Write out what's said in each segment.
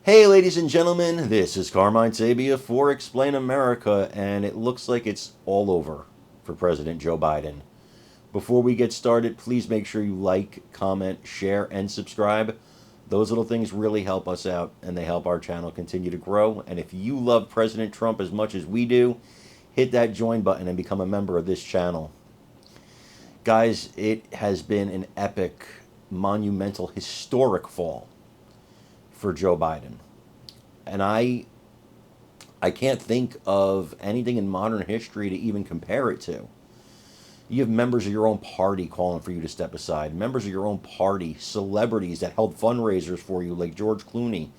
Hey ladies and gentlemen, this is Carmine Sabia for Explain America, and it looks like it's all over for President Joe Biden. Before we get started, please make sure you like, comment, share, and subscribe. Those little things really help us out, and they help our channel continue to grow. And if you love President Trump as much as we do, hit that join button and become a member of this channel. Guys, it has been an epic, monumental, historic fall for Joe Biden. And I can't think of anything in modern history to even compare it to. You have members of your own party calling for you to step aside. Members of your own party, celebrities that held fundraisers for you like George Clooney,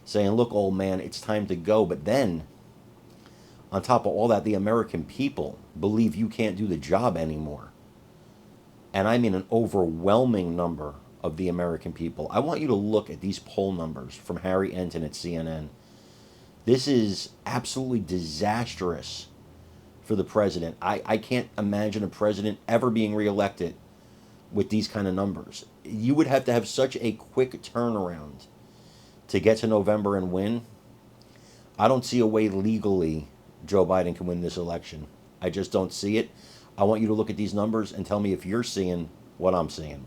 saying, look, old man, it's time to go. But then, on top of all that, the American people believe you can't do the job anymore. And I mean an overwhelming number of the American people. I want you to look at these poll numbers from Harry Enton at CNN. This is absolutely disastrous for the president. I can't imagine a president ever being reelected with these kind of numbers. You would have to have such a quick turnaround to get to November and win. I don't see a way legally Joe Biden can win this election. I just don't see it. I want you to look at these numbers and tell me if you're seeing what I'm seeing.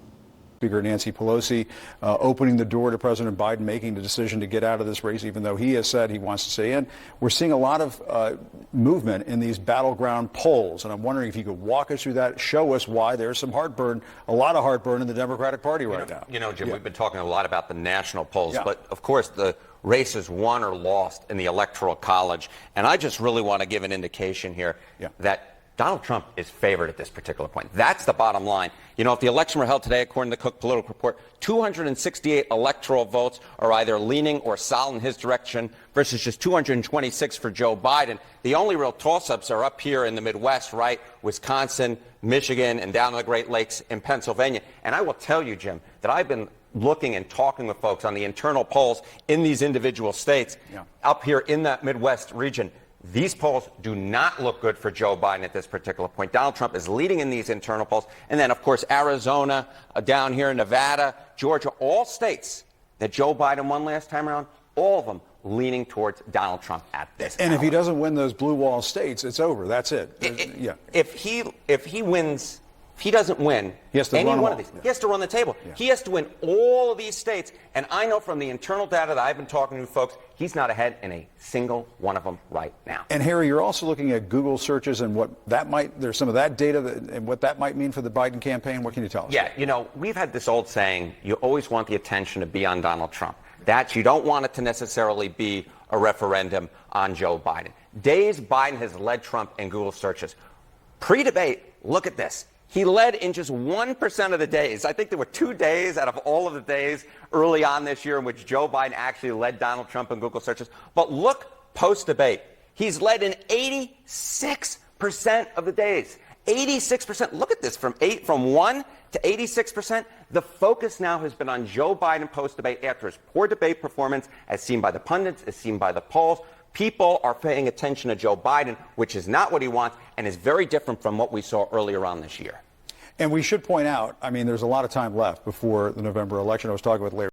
Speaker Nancy Pelosi opening the door to President Biden making the decision to get out of this race, even though he has said he wants to stay in. We're seeing a lot of movement in these battleground polls, and I'm wondering if you could walk us through that, show us why there's some heartburn, a lot of heartburn in the Democratic Party right now. You know, Jim, we've been talking a lot about the national polls, but of course the race is won or lost in the Electoral College, and I just really want to give an indication here that Donald Trump is favored at this particular point. That's the bottom line. You know, if the election were held today, according to the Cook Political Report, 268 electoral votes are either leaning or solid in his direction versus just 226 for Joe Biden. The only real toss-ups are up here in the Midwest, right? Wisconsin, Michigan, and down the Great Lakes in Pennsylvania. And I will tell you, Jim, that I've been looking and talking with folks on the internal polls in these individual states up here in that Midwest region. These polls do not look good for Joe Biden at this particular point. Donald Trump is leading in these internal polls. And then, of course, Arizona, down here in Nevada, Georgia, all states that Joe Biden won last time around, all of them leaning towards Donald Trump at this And hour. if he doesn't win those blue wall states, it's over. That's it. If he wins, if he doesn't win he has to any run one of these, he has to run the table. He has to win all of these states. And I know from the internal data that I've been talking to folks, he's not ahead in a single one of them right now. And Harry, you're also looking at Google searches and what that might, there's some of that data and what that might mean for the Biden campaign. What can you tell us? Yeah, you know, we've had this old saying, you always want the attention to be on Donald Trump. That you don't want it to necessarily be a referendum on Joe Biden. Days Biden has led Trump in Google searches. Pre-debate, look at this. He led in just 1% of the days. I think there were 2 days out of all of the days early on this year in which Joe Biden actually led Donald Trump in Google searches. But look post-debate. He's led in 86% of the days. 86%. Look at this, from 1 to 86%. The focus now has been on Joe Biden post-debate after his poor debate performance, as seen by the pundits, as seen by the polls. People are paying attention to Joe Biden, which is not what he wants and is very different from what we saw earlier on this year. And we should point out, I mean, there's a lot of time left before the November election. I was talking with Larry